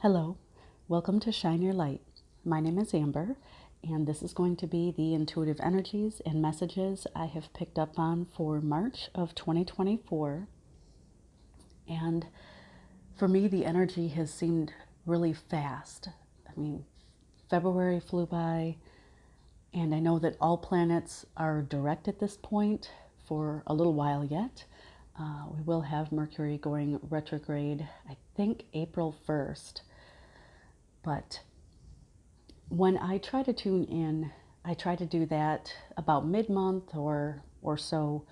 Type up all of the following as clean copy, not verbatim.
Hello, welcome to Shine Your Light. My name is Amber, and this is going to be the intuitive energies and messages I have picked up on for March of 2024. And for me, the energy has seemed really fast. February flew by, and I know that all planets are direct at this point for a little while yet. We will have Mercury going retrograde, I think April 1st. But when I try to tune in, I try to do that about mid-month or so.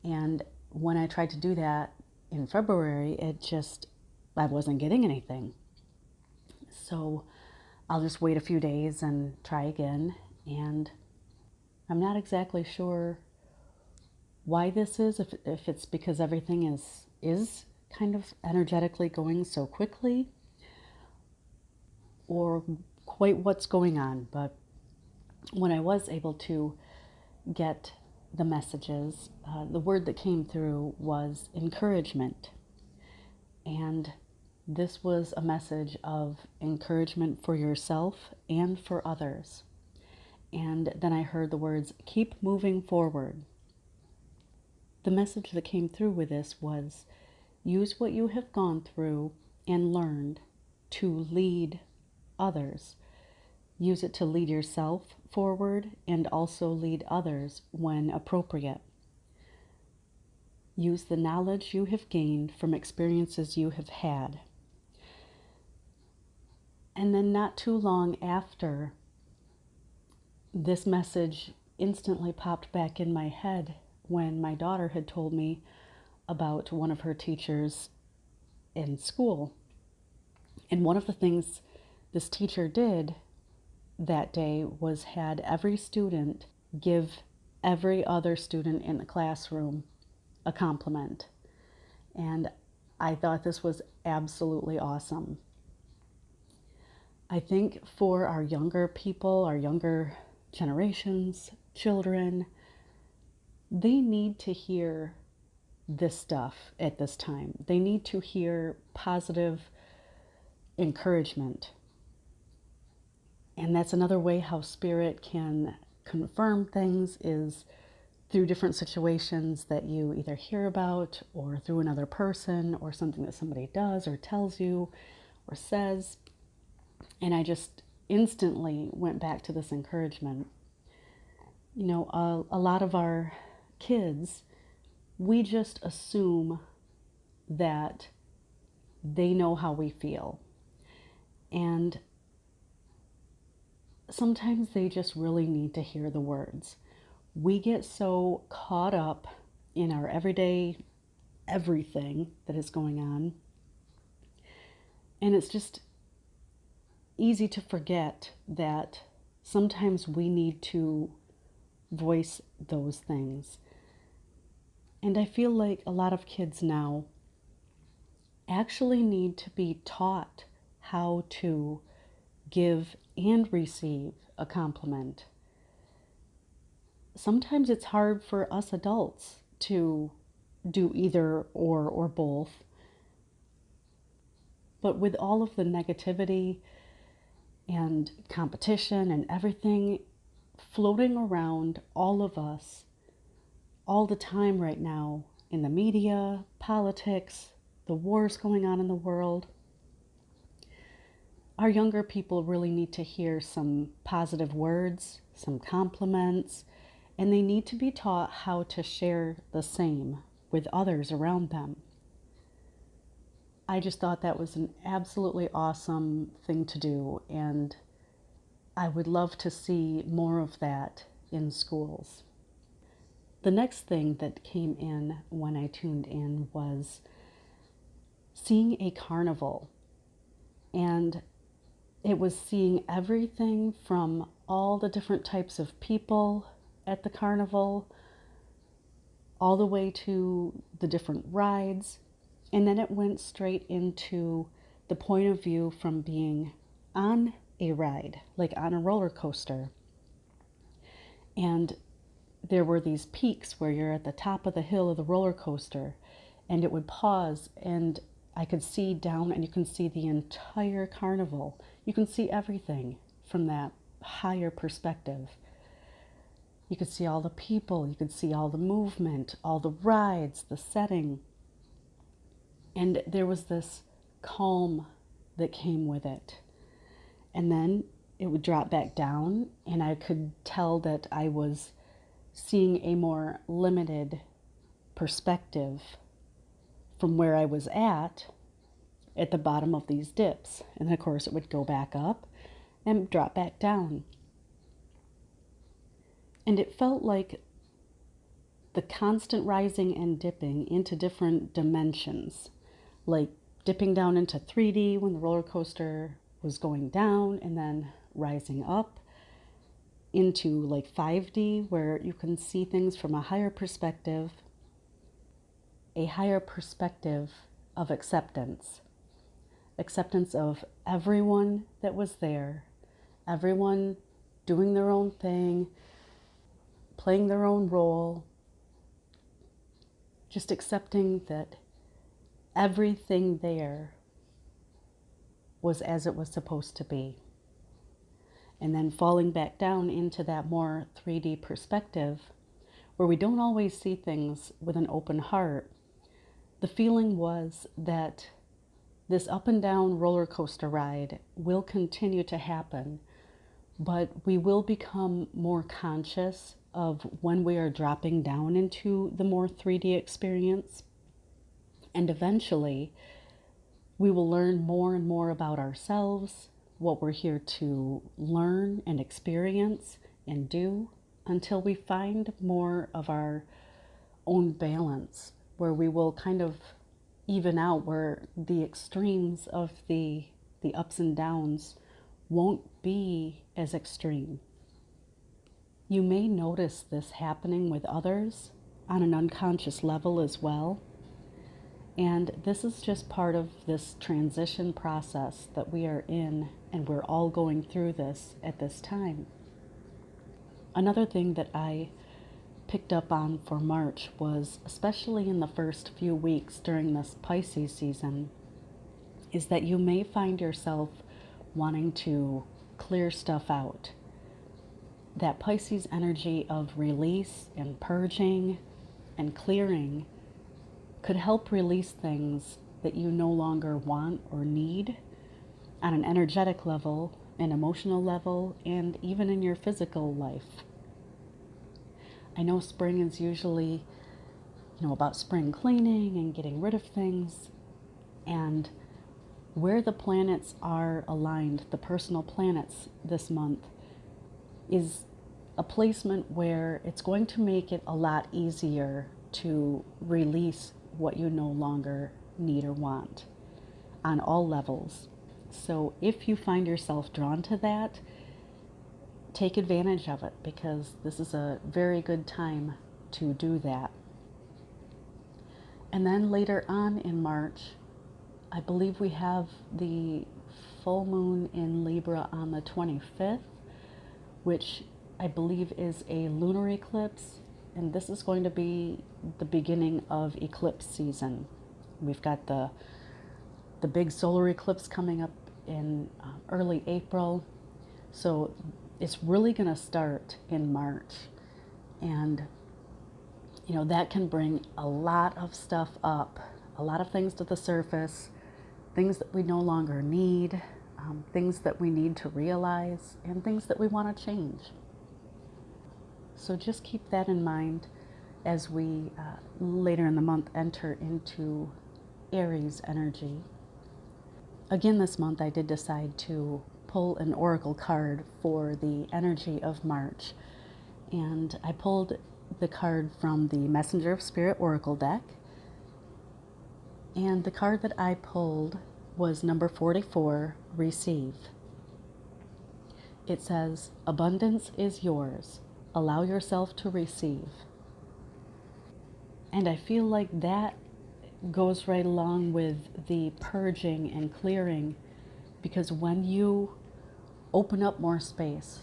And when I tried to do that in February, I wasn't getting anything. So I'll just wait a few days and try again. And I'm not exactly sure why this is, if it's because everything is kind of energetically going so quickly, or quite what's going on. But when I was able to get the messages, the word that came through was encouragement. And this was a message of encouragement for yourself and for others. And then I heard the words, keep moving forward. The message that came through with this was, use what you have gone through and learned to lead others. Use it to lead yourself forward and also lead others when appropriate. Use the knowledge you have gained from experiences you have had. And then not too long after, this message instantly popped back in my head when my daughter had told me about one of her teachers in school. And one of the things this teacher did that day was had every student give every other student in the classroom a compliment. And I thought this was absolutely awesome. I think for our younger people, our younger generations, children, they need to hear this stuff at this time. They need to hear positive encouragement. And that's another way how Spirit can confirm things, is through different situations that you either hear about, or through another person, or something that somebody does or tells you or says. And I just instantly went back to this encouragement. You know, a lot of our kids, we just assume that they know how we feel. And sometimes they just really need to hear the words. We get so caught up in our everyday everything that is going on, and it's just easy to forget that sometimes we need to voice those things. And I feel like a lot of kids now actually need to be taught how to give and receive a compliment. Sometimes it's hard for us adults to do either or both. But with all of the negativity and competition and everything floating around all of us all the time right now, in the media, politics, the wars going on in the world, our younger people really need to hear some positive words, some compliments, and they need to be taught how to share the same with others around them. I just thought that was an absolutely awesome thing to do, and I would love to see more of that in schools. The next thing that came in when I tuned in was seeing a carnival. And it was seeing everything from all the different types of people at the carnival, all the way to the different rides. And then it went straight into the point of view from being on a ride, like on a roller coaster. And there were these peaks where you're at the top of the hill of the roller coaster, and it would pause, and I could see down, and you can see the entire carnival. You can see everything from that higher perspective. You could see all the people, you could see all the movement, all the rides, the setting. And there was this calm that came with it. And then it would drop back down, and I could tell that I was seeing a more limited perspective from where I was at the bottom of these dips. And then, of course, it would go back up and drop back down. And it felt like the constant rising and dipping into different dimensions, like dipping down into 3D when the roller coaster was going down, and then rising up into like 5D where you can see things from a higher perspective of acceptance of everyone that was there, everyone doing their own thing, playing their own role, just accepting that everything there was as it was supposed to be. And then falling back down into that more 3D perspective where we don't always see things with an open heart. The feeling was that this up and down roller coaster ride will continue to happen, but we will become more conscious of when we are dropping down into the more 3D experience. And eventually, we will learn more and more about ourselves, what we're here to learn and experience and do, until we find more of our own balance, where we will kind of even out, where the extremes of the ups and downs won't be as extreme. You may notice this happening with others on an unconscious level as well. And this is just part of this transition process that we are in, and we're all going through this at this time. Another thing that I picked up on for March was, especially in the first few weeks during this Pisces season, is that you may find yourself wanting to clear stuff out. That Pisces energy of release and purging and clearing could help release things that you no longer want or need on an energetic level, an emotional level, and even in your physical life. I know spring is usually, about spring cleaning and getting rid of things, and where the planets are aligned, the personal planets this month, is a placement where it's going to make it a lot easier to release what you no longer need or want on all levels. So if you find yourself drawn to that, take advantage of it, because this is a very good time to do that. And then later on in March, I believe we have the full moon in Libra on the 25th, which I believe is a lunar eclipse. And this is going to be the beginning of eclipse season. We've got the big solar eclipse coming up in early April. So it's really going to start in March. And, that can bring a lot of stuff up, a lot of things to the surface, things that we no longer need, things that we need to realize, and things that we want to change. So just keep that in mind as we later in the month enter into Aries energy. Again, this month I did decide to pull an oracle card for the energy of March. And I pulled the card from the Messenger of Spirit Oracle deck. And the card that I pulled was number 44, Receive. It says, abundance is yours. Allow yourself to receive. And I feel like that goes right along with the purging and clearing, because when you open up more space,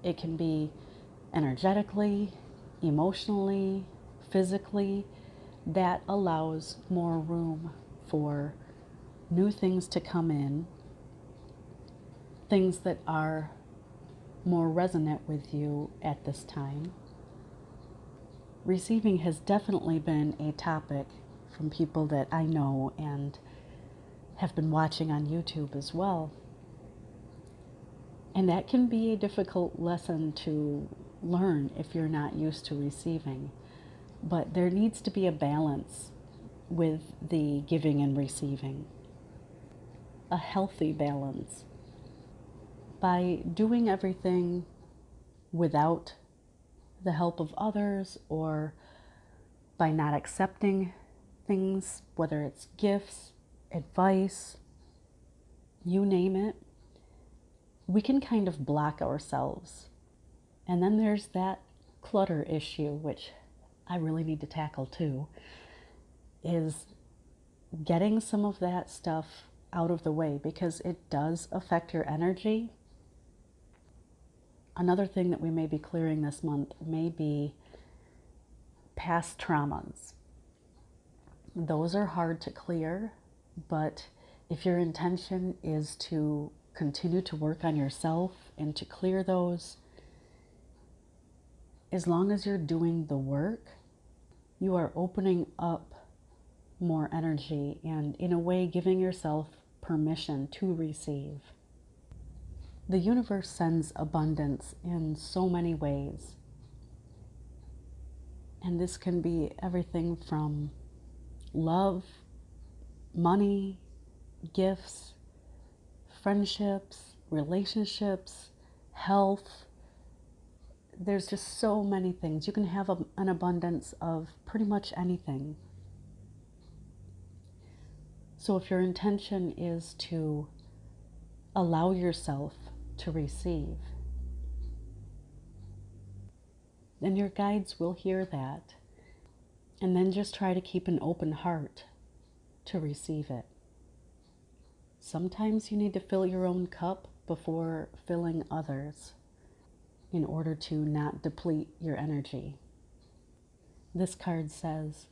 it can be energetically, emotionally, physically, that allows more room for new things to come in, things that are more resonant with you at this time. Receiving has definitely been a topic from people that I know and have been watching on YouTube as well. And that can be a difficult lesson to learn if you're not used to receiving. But there needs to be a balance with the giving and receiving, a healthy balance. By doing everything without the help of others, or by not accepting things, whether it's gifts, advice, you name it, we can kind of block ourselves. And then there's that clutter issue, which I really need to tackle too, is getting some of that stuff out of the way, because it does affect your energy. Another thing that we may be clearing this month may be past traumas. Those are hard to clear, but if your intention is to continue to work on yourself and to clear those, as long as you're doing the work, you are opening up more energy and, in a way, giving yourself permission to receive. The universe sends abundance in so many ways. And this can be everything from love, money, gifts, friendships, relationships, health. There's just so many things. You can have an abundance of pretty much anything. So if your intention is to allow yourself to receive, then your guides will hear that. And then just try to keep an open heart to receive it. Sometimes you need to fill your own cup before filling others in order to not deplete your energy. This card says,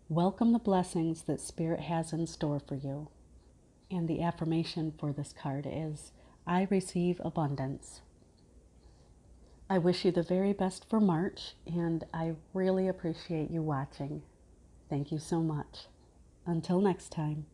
welcome the blessings that Spirit has in store for you. And the affirmation for this card is, I receive abundance. I wish you the very best for March, and I really appreciate you watching. Thank you so much. Until next time.